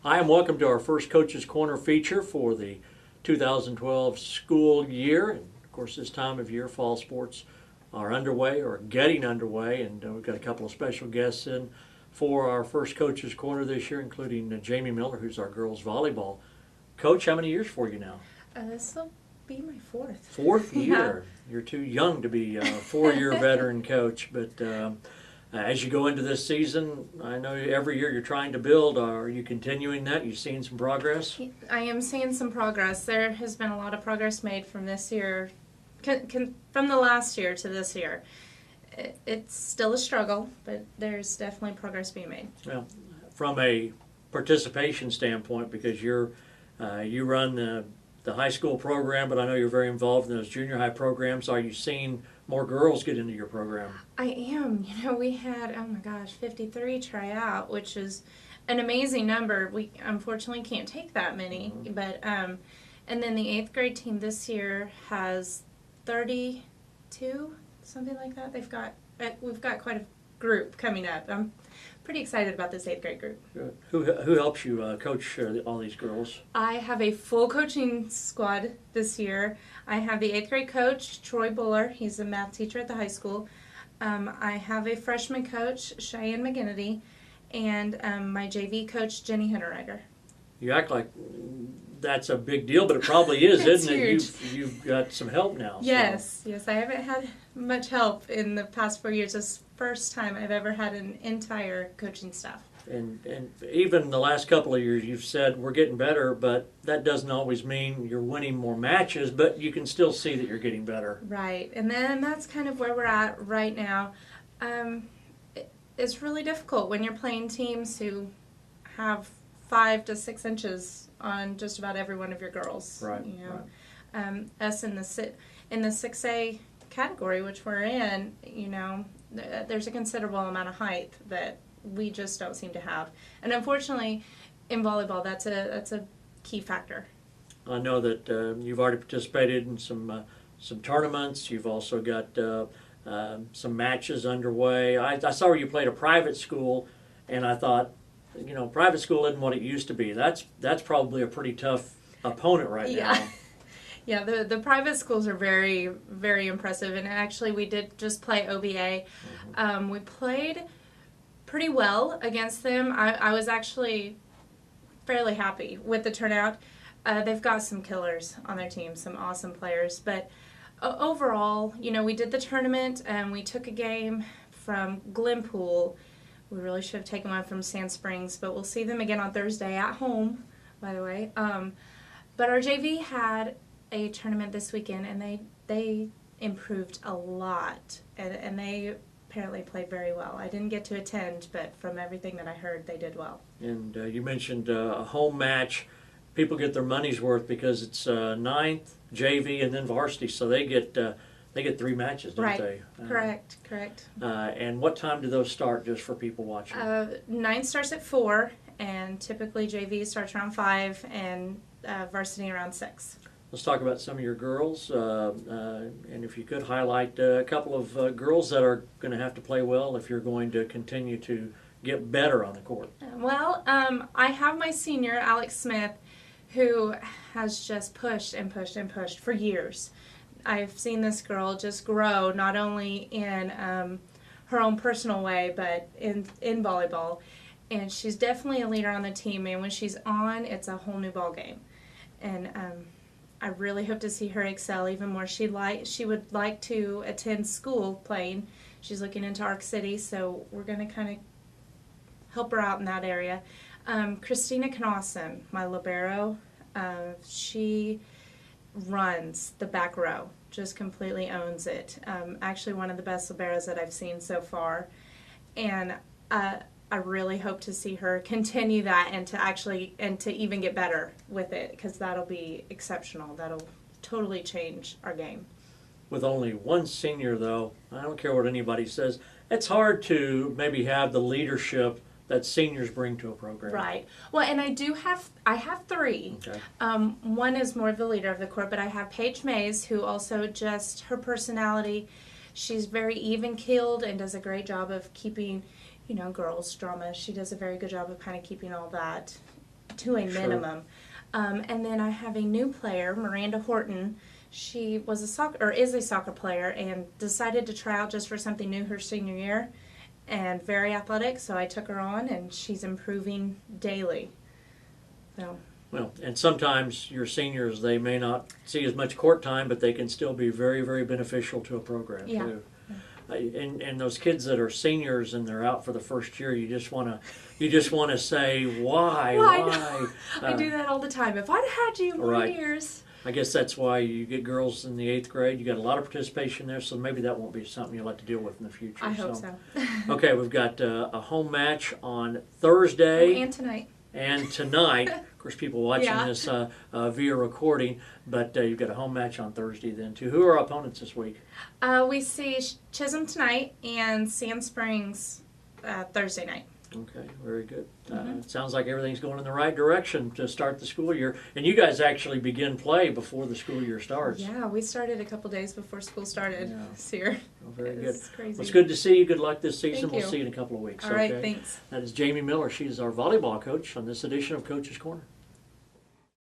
Hi, and welcome to our first Coach's Corner feature for the 2012 school year. And of course, this time of year, fall sports are underway or getting underway, and we've got a couple of special guests in for our first Coach's Corner this year, including Jamie Miller, who's our girls volleyball coach. How many years for you now? This will be my fourth. Fourth year. Yeah. You're too young to be a four-year veteran coach, but as you go into this season, I know every year you're trying to build. Are you continuing that? You seeing some progress? I am seeing some progress. There has been a lot of progress made from this year, from the last year to this year. It's still a struggle, but there's definitely progress being made. Well, from a participation standpoint, because you run the high school program, but I know you're very involved in those junior high programs. Are you seeing more girls get into your program? I am. You know, we had, 53 try out, which is an amazing number. We unfortunately can't take that many, but and then the 8th grade team this year has 32, something like that. We've got quite a group coming up. I'm pretty excited about this 8th grade group. Good. Who helps you coach all these girls? I have a full coaching squad this year. I have the 8th grade coach, Troy Buller. He's a math teacher at the high school. I have a freshman coach, Cheyenne McGinnity, and my JV coach, Jenny Hinteregger. You act like that's a big deal, but it probably is, isn't it? Huge. You've got some help now. Yes, so. Yes. I haven't had much help in the past 4 years. This is the first time I've ever had an entire coaching staff. And even the last couple of years, you've said we're getting better, but that doesn't always mean you're winning more matches, but you can still see that you're getting better. Right, and then that's kind of where we're at right now. It's really difficult when you're playing teams who have 5 to 6 inches on just about every one of your girls. Right. You know, right. Us in the 6A category, which we're in, you know, there's a considerable amount of height that we just don't seem to have, and unfortunately, in volleyball, that's a key factor. I know that you've already participated in some tournaments. You've also got some matches underway. I saw where you played a private school, and I thought, you know, private school isn't what it used to be. That's probably a pretty tough opponent right now. Yeah, the private schools are very, very impressive, and actually we did just play OBA. Mm-hmm. We played pretty well against them. I was actually fairly happy with the turnout. They've got some killers on their team, some awesome players, but overall, you know, we did the tournament and we took a game from Glenpool. We really should have taken one from Sand Springs, but we'll see them again on Thursday at home, by the way. But our JV had a tournament this weekend, and they improved a lot, and they apparently played very well. I didn't get to attend, but from everything that I heard, they did well. And you mentioned a home match. People get their money's worth because it's 9th, JV, and then varsity, so they get 3 matches, don't right. they? Correct. And what time do those start, just for people watching? 9th starts at 4, and typically JV starts around 5, and varsity around 6. Let's talk about some of your girls, and if you could highlight a couple of girls that are going to have to play well if you're going to continue to get better on the court. Well, I have my senior, Alex Smith, who has just pushed and pushed and pushed for years. I've seen this girl just grow, not only in her own personal way, but in volleyball. And she's definitely a leader on the team, and when she's on, it's a whole new ball game. And I really hope to see her excel even more. She would like to attend school playing. She's looking into Arc City, so we're going to kind of help her out in that area. Christina Knausen, my libero, she runs the back row, just completely owns it. Actually one of the best liberos that I've seen so far. And I really hope to see her continue that and to even get better with it, because that'll be exceptional. That'll totally change our game. With only one senior, though, I don't care what anybody says, it's hard to maybe have the leadership that seniors bring to a program. Right. Well, and I have 3. Okay. One is more of the leader of the court, but I have Paige Mays, who also just, her personality, she's very even-keeled and does a great job of keeping, you know, girls' drama. She does a very good job of kind of keeping all that to a Sure. minimum. And then I have a new player, Miranda Horton. She was is a soccer player and decided to try out just for something new her senior year, and very athletic. So I took her on, and she's improving daily. So. Well, and sometimes your seniors, they may not see as much court time, but they can still be very, very beneficial to a program Yeah. too. And those kids that are seniors and they're out for the first year, you just want to say why. I do that all the time. If I'd had you more Right. years. I guess that's why you get girls in the 8th grade. You got a lot of participation there, so maybe that won't be something you'll have to deal with in the future. I hope so. Okay, we've got a home match on Thursday And tonight. and tonight. Of course, people watching Yeah. this via recording, but you've got a home match on Thursday then too. Who are our opponents this week? We see Chisholm tonight and Sand Springs Thursday night. Okay, very good. It sounds like everything's going in the right direction to start the school year. And you guys actually begin play before the school year starts. Yeah, we started a couple days before school started this year. Oh, very good. It's crazy. Well, it's good to see you. Good luck this season. Thank We'll you. see you in a couple of weeks. All right, thanks. That is Jamie Miller. She's our volleyball coach on this edition of Coach's Corner.